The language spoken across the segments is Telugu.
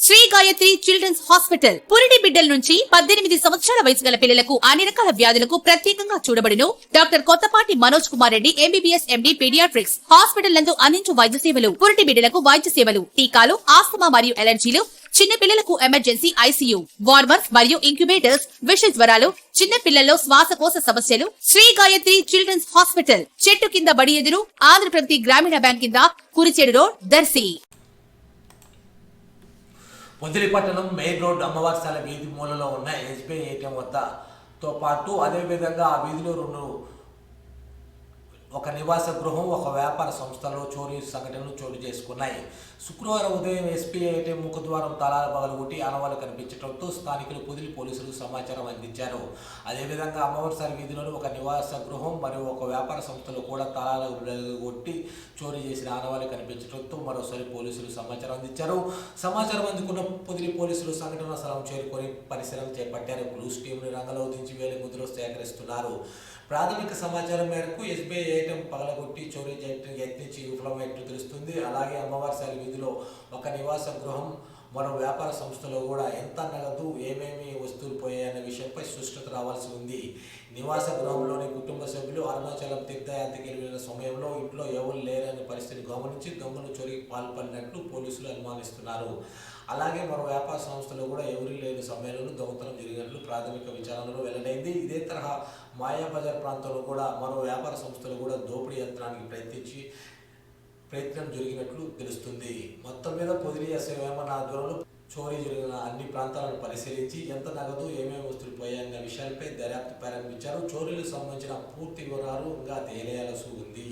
శ్రీ గాయత్రి చిల్డ్రన్స్ హాస్పిటల్ పురిటి బిడ్డల నుంచి 18 సంవత్సరాల వయసు గల పిల్లలకు అన్ని రకాల వ్యాధులకు ప్రత్యేకంగా చూడబడును. Doctor Kothapati Manoj Kumar Reddy MBBS MD paediatrics hospital నందు అందించు వైద్య సేవలు, పురిటి బిడ్డలకు వైద్య సేవలు, టీకాలు, ఆస్తమా మరియు ఎలర్జీలు, చిన్న పిల్లలకు ఎమర్జెన్సీ ఐసీయూ, వార్మర్స్ మరియు ఇంక్యుబేటర్స్, విష జ్వరాలు, చిన్న పిల్లల్లో శ్వాసకోశ సమస్యలు. శ్రీ గాయత్రి చిల్డ్రన్స్ హాస్పిటల్ చెట్టు కింద బడి ఎదురు ఆంధ్రప్రదేశ్ గ్రామీణ బ్యాంక్ కింద కురిచేడు రోడ్, దర్శి. పొదిలిపట్టణం మెయిన్ రోడ్ అమ్మవారిశాల వీధి మూలలో ఉన్న ఎస్బీఐ ఏటీఎం వద్దతో పాటు అదేవిధంగా ఆ వీధిలో ఒక నివాస గృహం, ఒక వ్యాపార సంస్థలో చోరీ సంఘటనలు చోటు చేసుకున్నాయి. శుక్రవారం ఉదయం ఎస్బీఐ ఏటీఎం ముఖద్వారం తాళాలు పగలగొట్టి ఆనవాళ్లు కనిపించడంతో స్థానికులు పొదిలి పోలీసులకు సమాచారం అందించారు. అదేవిధంగా అమ్మవారిశాల వీధిలోని ఒక నివాస గృహం మరియు ఒక వ్యాపార సంస్థలో కూడా తాళాలు పగలగొట్టి చోరీ చేసిన ఆనవాళ్లు కనిపించడంతో మరోసారి పోలీసులు సమాచారం అందించారు. సమాచారం అందుకున్న పొదిలి పోలీసులు సంఘటన స్థలం చేరుకొని పరిశీలన చేపట్టారు. బ్లూస్ టీంను రంగంలో దించి వేలి ముద్రలు సేకరిస్తున్నారు. ప్రాథమిక సమాచారం మేరకు ఎస్బీఐ ఏటీఎం పగలగొట్టి చోరీ చేయడానికి యత్నించి విఫలమైనట్టు తెలుస్తుంది. అలాగే అమ్మవారిశాల వీధిలో ఒక నివాస గృహం, మరో వ్యాపార సంస్థలో కూడా ఎంత నగదు, ఏమేమి వస్తువులు పోయాయనే విషయంపై స్పష్టత రావాల్సి ఉంది. నివాస గృహంలోని కుటుంబ సభ్యులు అరుణాచలం తీర్థయాత్రకి వెళ్ళిన సమయంలో ఇంట్లో ఎవరు లేరనే పరిస్థితిని గమనించి దొంగలు చోరీకి పాల్పడినట్లు పోలీసులు అనుమానిస్తున్నారు. అలాగే మరో వ్యాపార సంస్థలో కూడా ఎవరు లేని సమయంలో దొంగతనం జరిగినట్లు ప్రాథమిక విచారణలో వెల్లడైంది. ఇదే తరహా మాయాబజార్ ప్రాంతంలో కూడా మరో వ్యాపార సంస్థలు కూడా దోపిడీ యత్నానికి ప్రయత్నం జరిగినట్లు తెలుస్తుంది. మొత్తం మీద పొదిలి ఎస్ఐ వేమన ఆధ్వర్యంలో చోరీ జరిగిన అన్ని ప్రాంతాలను పరిశీలించి ఎంత నగదు, ఏమేమి వస్తువులు పోయాయన్న విషయాలపై దర్యాప్తు ప్రారంభించారు. చోరీలకు సంబంధించిన పూర్తి వివరాలు ఇంకా తెలియాల్సి ఉంది.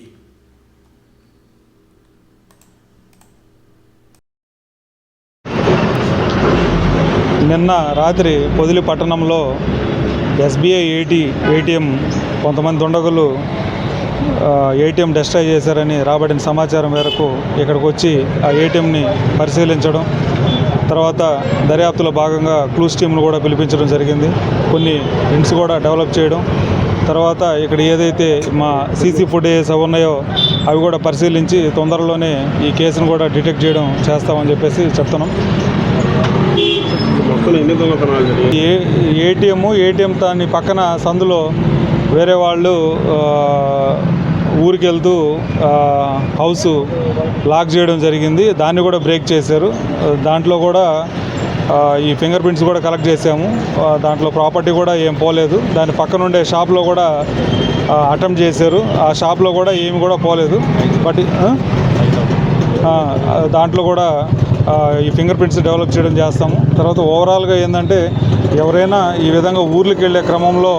నిన్న రాత్రి పొదిలి పట్టణంలో ఎస్బీఐ ఏటీఎం కొంతమంది దుండగులు ఏటీఎం డిస్ట్రాయ్ చేశారని రాబడిన సమాచారం మేరకు ఇక్కడికి వచ్చి ఆ ఏటీఎంని పరిశీలించడం, తర్వాత దర్యాప్తులో భాగంగా క్లూస్ టీంను కూడా పిలిపించడం జరిగింది. కొన్ని హింట్స్ కూడా డెవలప్ చేయడం, తర్వాత ఇక్కడ ఏదైతే మా సీసీ ఫుటేజెస్ ఉన్నాయో అవి కూడా పరిశీలించి తొందరలోనే ఈ కేసును కూడా డిటెక్ట్ చేయడం చేస్తామని చెప్పేసి చెప్తున్నాం. ఏటీఎం దాని పక్కన సందులో వేరే వాళ్ళు ఊరికి వెళ్తూ హౌస్ లాక్ చేయడం జరిగింది. దాన్ని కూడా బ్రేక్ చేశారు. దాంట్లో కూడా ఈ ఫింగర్ ప్రింట్స్ కూడా కలెక్ట్ చేసాము. దాంట్లో ప్రాపర్టీ కూడా ఏం పోలేదు. దాని పక్కన ఉండే షాప్లో కూడా అటెంప్ట్ చేశారు. ఆ షాప్లో కూడా ఏమి కూడా పోలేదు. బట్ దాంట్లో కూడా ఈ ఫింగర్ ప్రింట్స్ డెవలప్ చేయడం చేస్తాము. తర్వాత ఓవరాల్గా ఏంటంటే ఎవరైనా ఈ విధంగా ఊర్లకు వెళ్ళే క్రమంలో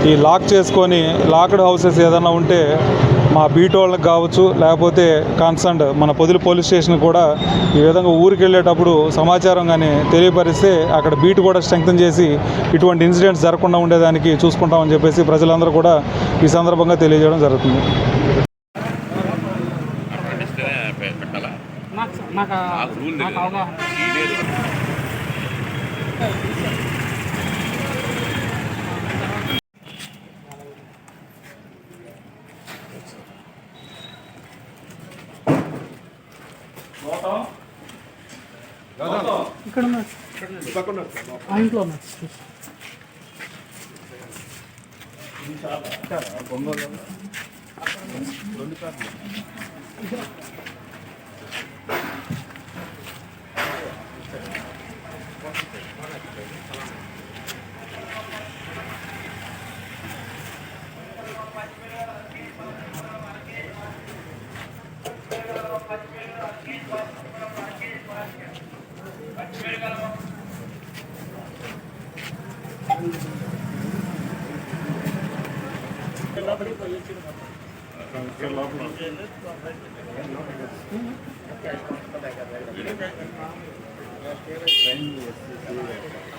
ఈ లాక్ చేసుకొని లాక్డ్ హౌసెస్ ఏదైనా ఉంటే మా బీట్ వాళ్ళకి కావచ్చు, లేకపోతే కన్సర్న్డ్ మన పొదిలి పోలీస్ స్టేషన్ కూడా ఈ విధంగా ఊరికి వెళ్ళేటప్పుడు సమాచారం కానీ తెలియపరిస్తే అక్కడ బీట్ కూడా స్ట్రెంగ్తన్ చేసి ఇటువంటి ఇన్సిడెంట్స్ జరగకుండా ఉండేదానికి చూసుకుంటామని చెప్పేసి ప్రజలందరూ కూడా ఈ సందర్భంగా తెలియజేయడం జరుగుతుంది. ఇక్కడ ఇంట్లో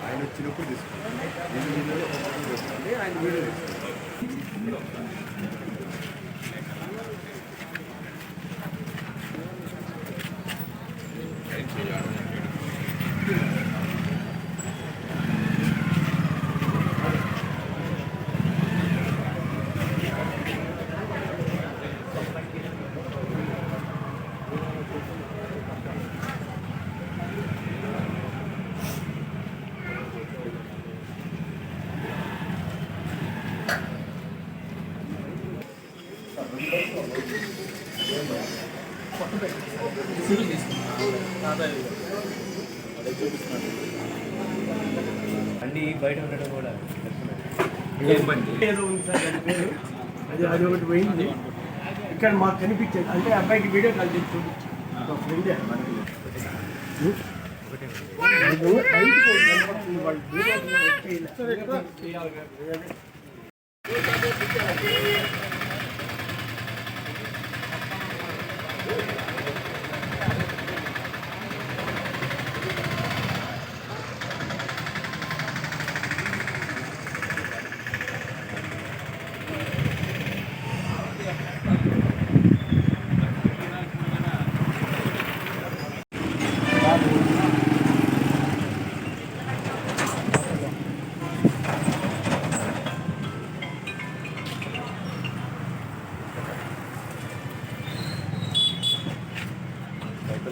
ఆయన వచ్చినప్పుడు తీసుకుంటాం. ఆయన వీడియో అన్నీ బయట ఉండడం కూడా ఏదో ఉంది సార్ దాని పేరు, అది ఒకటి పోయింది. ఇక్కడ మాకు కనిపించేది అంటే అబ్బాయికి వీడియో కాల్ చేసి చూపించి మా ఫ్రెండే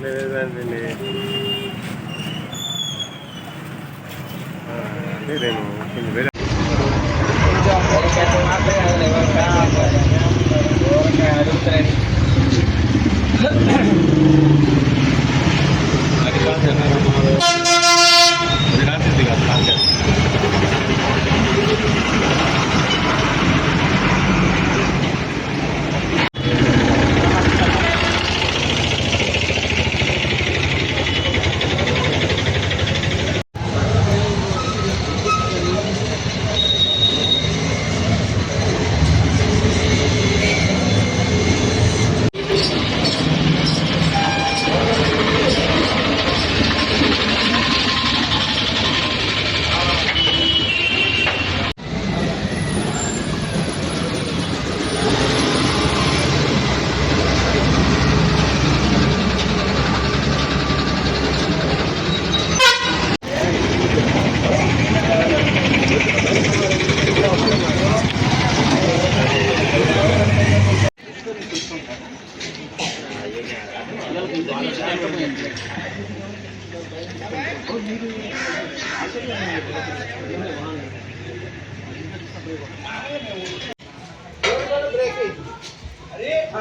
అంటే నేను కొంచెం వేరే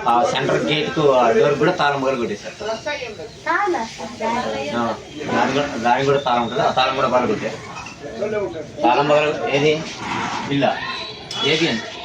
ఆ సెంటర్ గేట్ కు డోర్ కూడా తాళం కూడా కొట్టేశారు. దానికి కూడా తాళం ఉంటుంది, ఆ తాళం కూడా పగల కొట్టారు. తాళం పగల ఏది ఇల్లా ఏది అండి